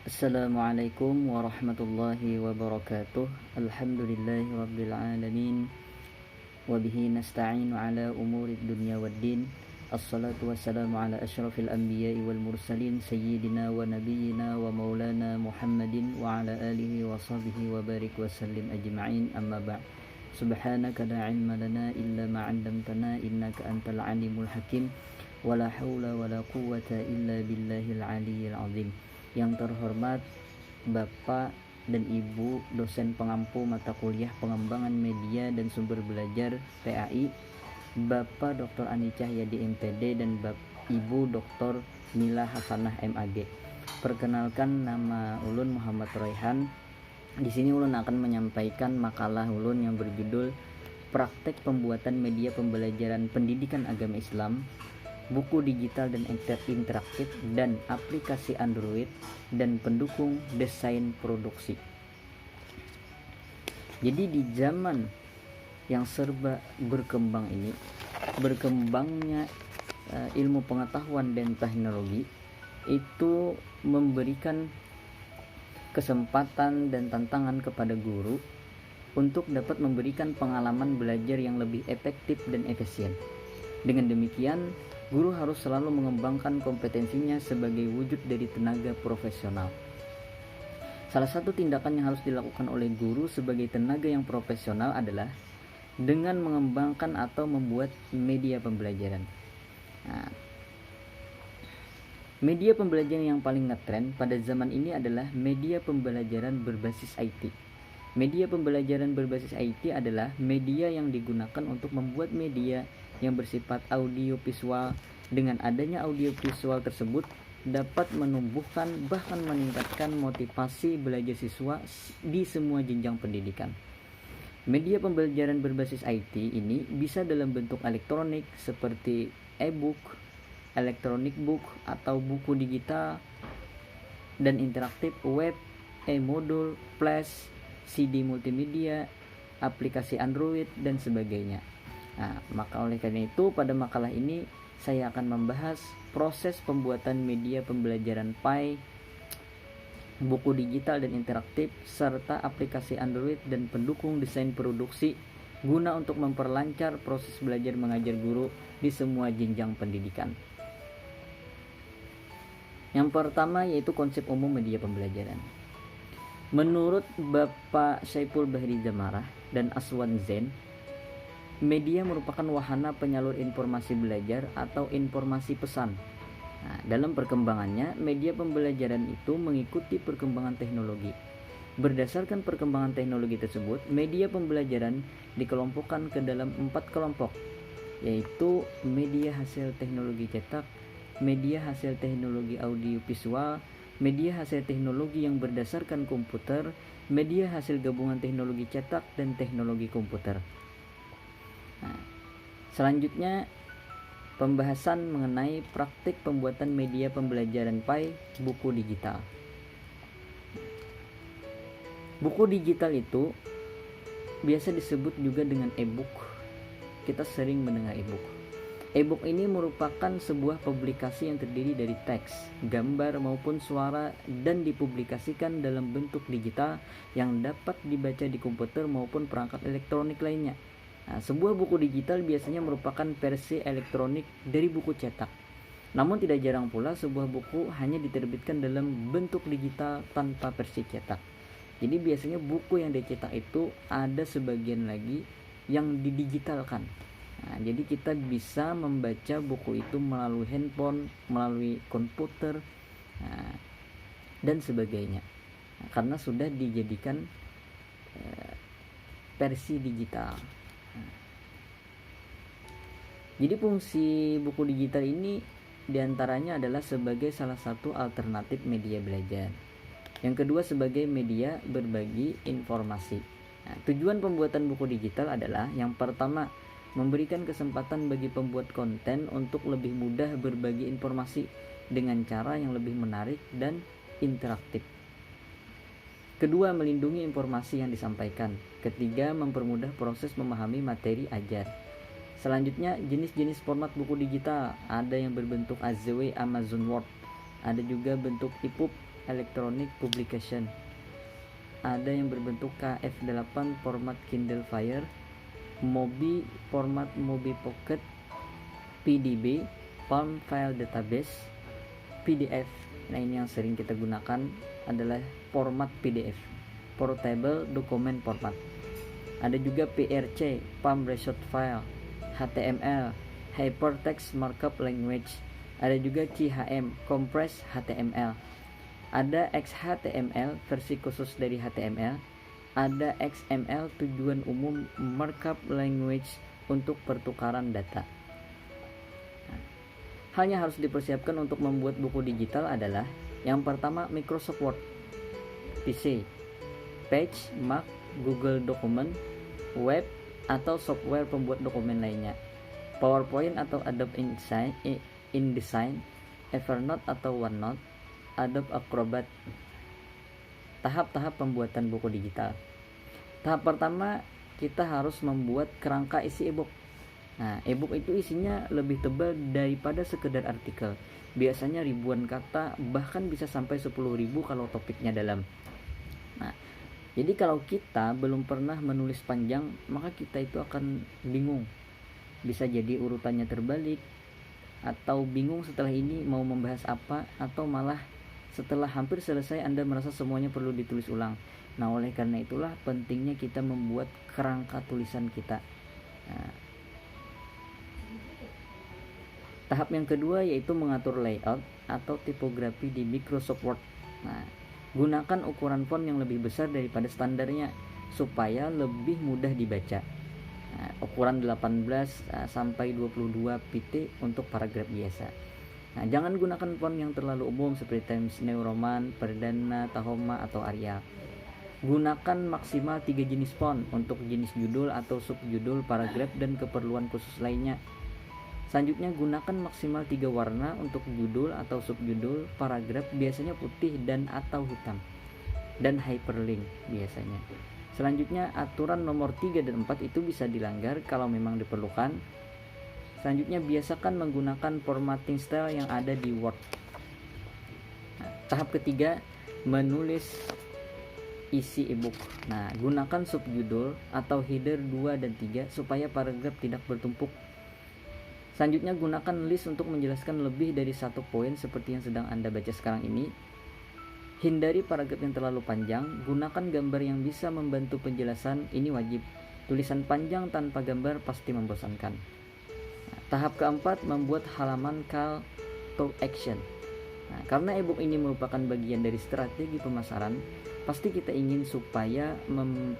Assalamualaikum warahmatullahi wabarakatuh. Alhamdulillahi rabbil alamin. Wabihi nasta'inu ala umurid dunya waddin. Assalatu wassalamu ala ashrafil anbiya'i wal mursalin sayyidina wa nabiyyina wa maulana Muhammadin wa ala alihi wa sahbihi wa barik wa sallim ajma'in, amma ba'd. Subhanaka la ilma lana illa ma 'allamtana innaka antal alimul hakim. Wala haula wala quwwata illa billahil aliyyil azim. Yang terhormat Bapak dan Ibu dosen pengampu mata kuliah pengembangan media dan sumber belajar PAI, Bapak Dr. Ani Cahyadi MPD dan Ibu Dr. Mila Hasanah MAG. Perkenalkan, nama ulun Muhammad Royhan. Di sini ulun akan menyampaikan makalah ulun yang berjudul Praktek Pembuatan Media Pembelajaran Pendidikan Agama Islam, buku digital dan interaktif, dan aplikasi Android dan pendukung desain produksi. Jadi di zaman yang serba berkembang ini, berkembangnya ilmu pengetahuan dan teknologi itu memberikan kesempatan dan tantangan kepada guru untuk dapat memberikan pengalaman belajar yang lebih efektif dan efisien. Dengan demikian, guru harus selalu mengembangkan kompetensinya sebagai wujud dari tenaga profesional. Salah satu tindakan yang harus dilakukan oleh guru sebagai tenaga yang profesional adalah dengan mengembangkan atau membuat media pembelajaran. Nah, media pembelajaran yang paling ngetren pada zaman ini adalah media pembelajaran berbasis IT. Media pembelajaran berbasis IT adalah media yang digunakan untuk membuat media yang bersifat audio visual. Dengan adanya audio visual tersebut dapat menumbuhkan bahkan meningkatkan motivasi belajar siswa di semua jenjang pendidikan. Media pembelajaran berbasis IT ini bisa dalam bentuk elektronik seperti e-book, electronic book atau buku digital, dan interaktif web, e-modul, flash, CD multimedia, aplikasi Android, dan sebagainya. Nah, maka oleh karena itu pada makalah ini saya akan membahas proses pembuatan media pembelajaran PAI, buku digital dan interaktif, serta aplikasi Android dan pendukung desain produksi guna untuk memperlancar proses belajar mengajar guru di semua jenjang pendidikan. Yang pertama yaitu konsep umum media pembelajaran. Menurut Bapak Syaiful Bahri Zamarah dan Aswan Zain, media merupakan wahana penyalur informasi belajar atau informasi pesan. Nah, dalam perkembangannya, media pembelajaran itu mengikuti perkembangan teknologi. Berdasarkan perkembangan teknologi tersebut, media pembelajaran dikelompokkan ke dalam 4 kelompok, yaitu media hasil teknologi cetak, media hasil teknologi audiovisual, media hasil teknologi yang berdasarkan komputer, media hasil gabungan teknologi cetak, dan teknologi komputer. Nah, selanjutnya pembahasan mengenai praktik pembuatan media pembelajaran PAI, buku digital. Buku digital itu biasa disebut juga dengan e-book. Kita sering mendengar e-book. E-book ini merupakan sebuah publikasi yang terdiri dari teks, gambar maupun suara dan dipublikasikan dalam bentuk digital yang dapat dibaca di komputer maupun perangkat elektronik lainnya. Nah, sebuah buku digital biasanya merupakan versi elektronik dari buku cetak. Namun tidak jarang pula sebuah buku hanya diterbitkan dalam bentuk digital tanpa versi cetak. Jadi biasanya buku yang dicetak itu ada sebagian lagi yang didigitalkan. Nah, jadi kita bisa membaca buku itu melalui handphone, melalui komputer, dan sebagainya. Nah, karena sudah dijadikan versi digital. Jadi fungsi buku digital ini diantaranya adalah sebagai salah satu alternatif media belajar. Yang kedua sebagai media berbagi informasi. Nah, tujuan pembuatan buku digital adalah yang pertama, memberikan kesempatan bagi pembuat konten untuk lebih mudah berbagi informasi dengan cara yang lebih menarik dan interaktif. Kedua, melindungi informasi yang disampaikan. Ketiga, mempermudah proses memahami materi ajar. Selanjutnya, jenis-jenis format buku digital. Ada yang berbentuk AZW Amazon Word, ada juga bentuk EPUB Electronic Publication. Ada yang berbentuk KF8 format Kindle Fire, MOBI format MOBI Pocket, PDB Palm File Database, PDF. Nah, ini yang sering kita gunakan adalah format PDF, Portable Document Format. Ada juga PRC Palm Resource File, HTML Hypertext Markup Language. Ada juga CHM Compressed HTML. Ada XHTML versi khusus dari HTML. Ada XML tujuan umum Markup Language untuk pertukaran data. Hal yang harus dipersiapkan untuk membuat buku digital adalah yang pertama Microsoft Word, PC, Page, Mac, Google Document, web atau software pembuat dokumen lainnya, PowerPoint atau Adobe InDesign, Evernote atau OneNote, Adobe Acrobat. Tahap-tahap pembuatan buku digital. Tahap pertama, kita harus membuat kerangka isi e-book. Nah, e-book itu isinya lebih tebal daripada sekedar artikel. Biasanya ribuan kata, bahkan bisa sampai 10.000 kalau topiknya dalam. Nah, jadi kalau kita belum pernah menulis panjang, maka kita itu akan bingung. Bisa jadi urutannya terbalik, atau bingung setelah ini mau membahas apa, atau malah setelah hampir selesai Anda merasa semuanya perlu ditulis ulang. Nah, oleh karena itulah pentingnya kita membuat kerangka tulisan kita. Nah, tahap yang kedua yaitu mengatur layout atau tipografi di Microsoft Word. Nah, gunakan ukuran font yang lebih besar daripada standarnya supaya lebih mudah dibaca. Nah, ukuran 18 sampai 22 pt untuk paragraf biasa. Nah, jangan gunakan font yang terlalu umum seperti Times New Roman, Perdana, Tahoma atau Arial. Gunakan maksimal 3 jenis font untuk jenis judul atau subjudul, paragraf dan keperluan khusus lainnya. Selanjutnya gunakan maksimal 3 warna untuk judul atau subjudul, paragraf biasanya putih dan atau hitam, dan hyperlink biasanya. Selanjutnya aturan nomor 3 dan 4 itu bisa dilanggar kalau memang diperlukan. Selanjutnya biasakan menggunakan formatting style yang ada di Word. Nah, tahap ketiga, menulis isi e-book. Nah, gunakan subjudul atau header 2 dan 3 supaya paragraf tidak bertumpuk. Selanjutnya gunakan list untuk menjelaskan lebih dari satu poin seperti yang sedang Anda baca sekarang ini. Hindari paragraf yang terlalu panjang, gunakan gambar yang bisa membantu penjelasan, ini wajib. Tulisan panjang tanpa gambar pasti membosankan. Nah, tahap keempat, membuat halaman call to action. Nah, karena e-book ini merupakan bagian dari strategi pemasaran, pasti kita ingin supaya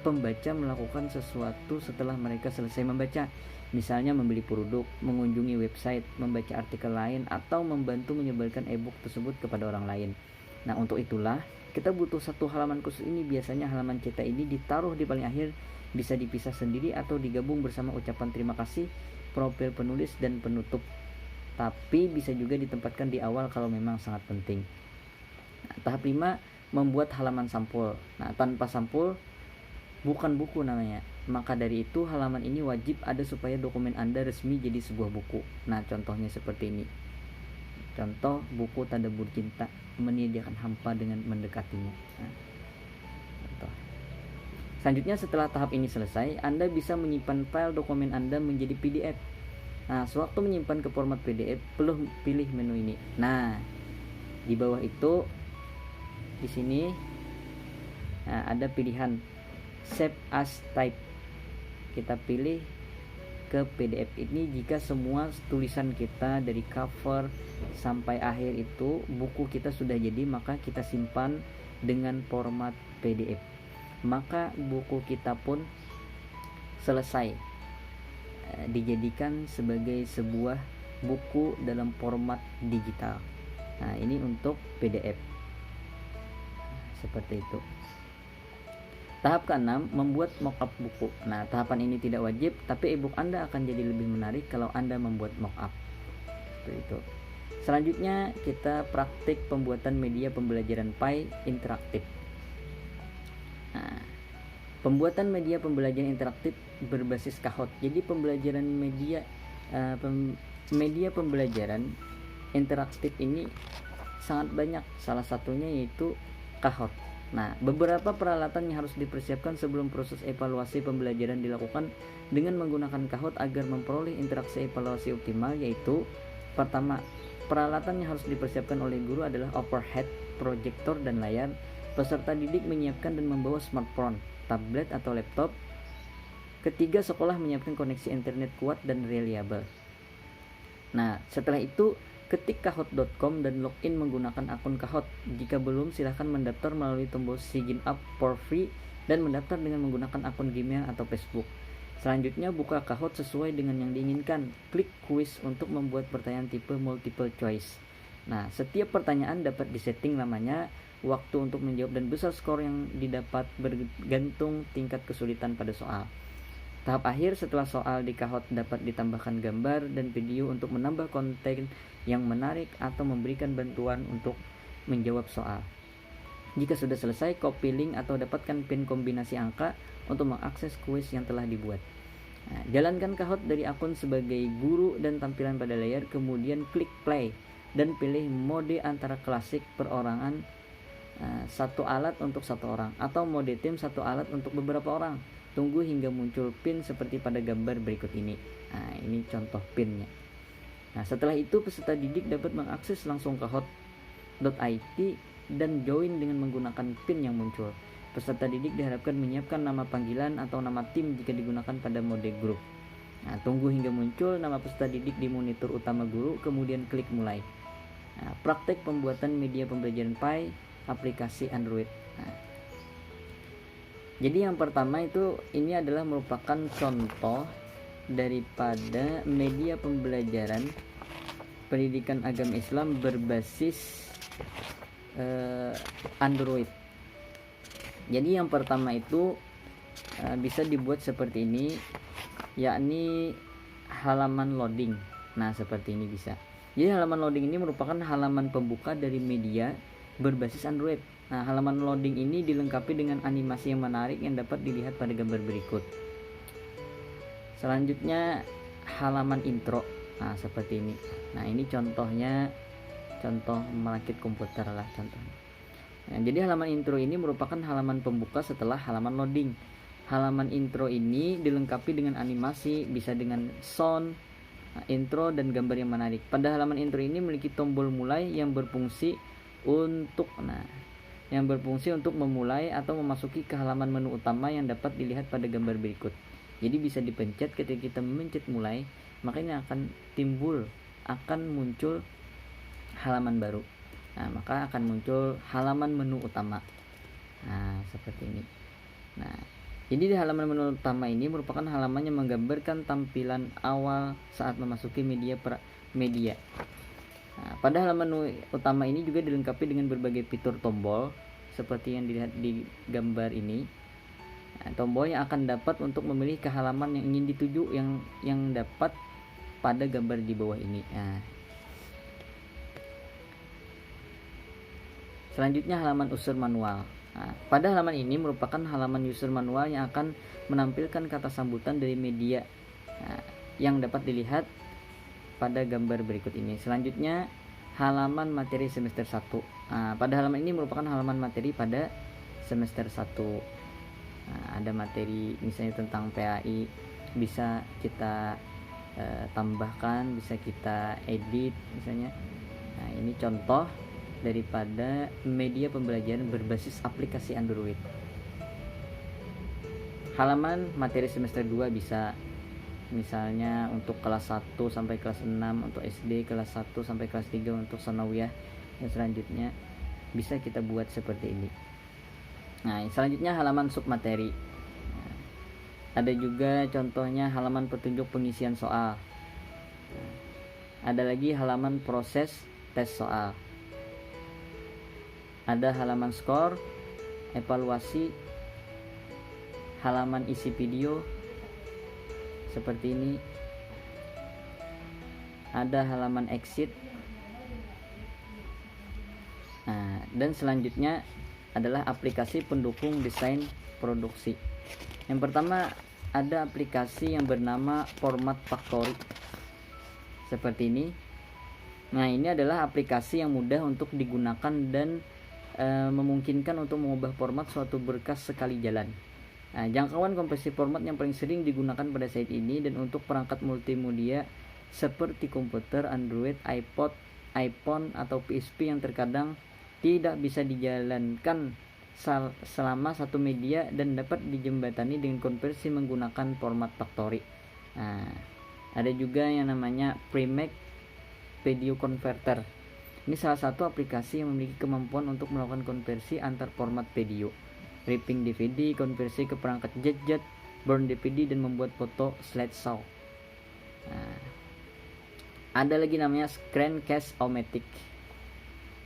pembaca melakukan sesuatu setelah mereka selesai membaca. Misalnya membeli produk, mengunjungi website, membaca artikel lain, atau membantu menyebarkan e-book tersebut kepada orang lain. Nah, untuk itulah kita butuh satu halaman khusus ini. Biasanya halaman cetak ini ditaruh di paling akhir, bisa dipisah sendiri atau digabung bersama ucapan terima kasih, profil penulis, dan penutup. Tapi bisa juga ditempatkan di awal kalau memang sangat penting. Nah, tahap 5, membuat halaman sampul. Nah, tanpa sampul bukan buku namanya. Maka dari itu halaman ini wajib ada supaya dokumen Anda resmi jadi sebuah buku. Nah, contohnya seperti ini. Contoh buku Tadabbur Cinta, menyediakan hampa dengan mendekatinya. Nah, contoh. Selanjutnya setelah tahap ini selesai, Anda bisa menyimpan file dokumen Anda menjadi PDF. Nah, sewaktu menyimpan ke format PDF, perlu pilih menu ini. Nah, di bawah itu di sini ada pilihan Save as Type. Kita pilih ke PDF ini jika semua tulisan kita dari cover sampai akhir itu buku kita sudah jadi, maka kita simpan dengan format PDF. Maka buku kita pun selesai dijadikan sebagai sebuah buku dalam format digital. Nah, ini untuk PDF. Seperti itu. Tahap ke-6, membuat mockup buku. Nah, tahapan ini tidak wajib, tapi e-book Anda akan jadi lebih menarik kalau Anda membuat mockup. Seperti itu. Selanjutnya, kita praktik pembuatan media pembelajaran Pi interaktif. Nah, pembuatan media pembelajaran interaktif berbasis Kahoot. Jadi pembelajaran media pembelajaran interaktif ini sangat banyak, salah satunya yaitu Kahoot. Nah, beberapa peralatan yang harus dipersiapkan sebelum proses evaluasi pembelajaran dilakukan dengan menggunakan Kahoot agar memperoleh interaksi evaluasi optimal, yaitu pertama, peralatan yang harus dipersiapkan oleh guru adalah overhead, proyektor, dan layar. Peserta didik menyiapkan dan membawa smartphone, tablet atau laptop. Ketiga, sekolah menyiapkan koneksi internet kuat dan reliable. Nah, setelah itu ketik kahoot.com dan login menggunakan akun Kahoot. Jika belum, silahkan mendaftar melalui tombol sign up for free dan mendaftar dengan menggunakan akun Gmail atau Facebook. Selanjutnya, buka Kahoot sesuai dengan yang diinginkan. Klik quiz untuk membuat pertanyaan tipe multiple choice. Nah, setiap pertanyaan dapat disetting lamanya, waktu untuk menjawab, dan besar skor yang didapat bergantung tingkat kesulitan pada soal. Tahap akhir, setelah soal di Kahoot dapat ditambahkan gambar dan video untuk menambah konten yang menarik atau memberikan bantuan untuk menjawab soal. Jika sudah selesai, copy link atau dapatkan pin kombinasi angka untuk mengakses kuis yang telah dibuat. Nah, jalankan Kahoot dari akun sebagai guru dan tampilan pada layar, kemudian klik play dan pilih mode antara klasik perorangan, satu alat untuk satu orang, atau mode tim, satu alat untuk beberapa orang. Tunggu hingga muncul pin seperti pada gambar berikut ini. Nah, ini contoh pinnya. Nah, setelah itu peserta didik dapat mengakses langsung kahoot.it dan join dengan menggunakan pin yang muncul. Peserta didik diharapkan menyiapkan nama panggilan atau nama tim jika digunakan pada mode grup. Nah, tunggu hingga muncul nama peserta didik di monitor utama guru, kemudian klik mulai. Nah, praktek pembuatan media pembelajaran Pi aplikasi Android. Nah, jadi yang pertama itu, ini adalah merupakan contoh daripada media pembelajaran pendidikan agama Islam berbasis Android. Jadi yang pertama itu bisa dibuat seperti ini, yakni halaman loading. Nah, seperti ini bisa. Jadi halaman loading ini merupakan halaman pembuka dari media berbasis Android. Nah, halaman loading ini dilengkapi dengan animasi yang menarik yang dapat dilihat pada gambar berikut. Selanjutnya halaman intro. Nah, seperti ini. Nah, ini contohnya, contoh merakit komputer lah contohnya. Nah, jadi halaman intro ini merupakan halaman pembuka setelah halaman loading. Halaman intro ini dilengkapi dengan animasi, bisa dengan sound, intro, dan gambar yang menarik. Pada halaman intro ini memiliki tombol mulai yang berfungsi untuk memulai atau memasuki ke halaman menu utama yang dapat dilihat pada gambar berikut. Jadi bisa dipencet. Ketika kita memencet mulai, maka ini akan muncul halaman baru. Nah, maka akan muncul halaman menu utama. Nah, seperti ini. Nah, jadi di halaman menu utama ini merupakan halaman yang menggambarkan tampilan awal saat memasuki media. Nah, pada halaman menu utama ini juga dilengkapi dengan berbagai fitur tombol seperti yang dilihat di gambar ini. Nah, tombol yang akan dapat untuk memilih ke halaman yang ingin dituju yang dapat pada gambar di bawah ini. Nah, selanjutnya halaman user manual. Nah, pada halaman ini merupakan halaman user manual yang akan menampilkan kata sambutan dari media yang dapat dilihat pada gambar berikut ini. Selanjutnya halaman materi semester 1. Nah, pada halaman ini merupakan halaman materi pada semester 1. Nah, ada materi misalnya tentang PAI, bisa kita tambahkan, bisa kita edit misalnya. Nah, ini contoh daripada media pembelajaran berbasis aplikasi Android. Halaman materi semester 2 bisa misalnya untuk kelas 1 sampai kelas 6 untuk SD, kelas 1 sampai kelas 3 untuk sanawiyah, dan selanjutnya bisa kita buat seperti ini. Nah, selanjutnya halaman submateri. Nah, ada juga contohnya halaman petunjuk pengisian soal. Nah, ada lagi halaman proses tes soal. Ada halaman skor, evaluasi, halaman isi video seperti ini. Ada halaman exit. Nah, dan selanjutnya adalah aplikasi pendukung desain produksi. Yang pertama ada aplikasi yang bernama Format Factory seperti ini. Nah, ini adalah aplikasi yang mudah untuk digunakan dan memungkinkan untuk mengubah format suatu berkas sekali jalan. Nah, jangkauan kompresi format yang paling sering digunakan pada saat ini dan untuk perangkat multimedia seperti komputer, Android, iPod, iPhone, atau PSP yang terkadang tidak bisa dijalankan selama satu media dan dapat dijembatani dengan konversi menggunakan format factory. Nah, ada juga yang namanya Premac Video Converter. Ini salah satu aplikasi yang memiliki kemampuan untuk melakukan konversi antar format video, ripping DVD, konversi ke perangkat jet, burn DVD, dan membuat foto slideshow. Nah, ada lagi namanya Screencast-O-Matic.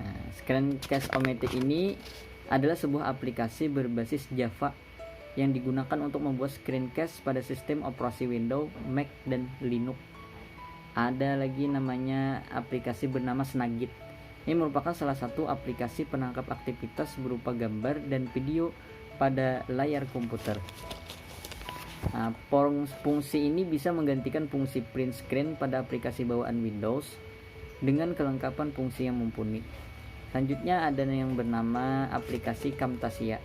Nah, Screencast-O-Matic ini adalah sebuah aplikasi berbasis Java yang digunakan untuk membuat screencast pada sistem operasi Windows, Mac, dan Linux. Ada lagi namanya aplikasi bernama Snagit. Ini merupakan salah satu aplikasi penangkap aktivitas berupa gambar dan video pada layar komputer. Nah, fungsi ini bisa menggantikan fungsi print screen pada aplikasi bawaan Windows dengan kelengkapan fungsi yang mumpuni. Selanjutnya ada yang bernama aplikasi Camtasia.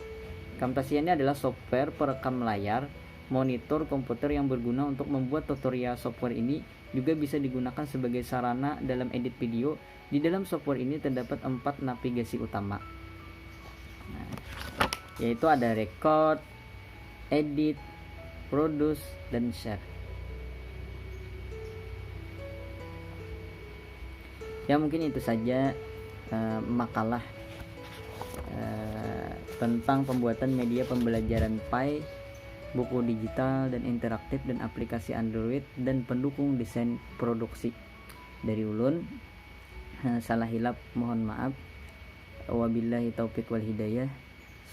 Camtasia ini adalah software perekam layar monitor komputer yang berguna untuk membuat tutorial. Software ini juga bisa digunakan sebagai sarana dalam edit video. Di dalam software ini terdapat 4 navigasi utama, yaitu ada record, edit, produce, dan share. Ya, mungkin itu saja makalah tentang pembuatan media pembelajaran Pi, buku digital dan interaktif, dan aplikasi Android dan pendukung desain produksi dari Ulun. Salah hilap mohon maaf. Wabillahi taufiq wal hidayah.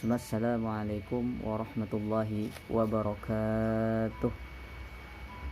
Wassalamualaikum warahmatullahi wabarakatuh.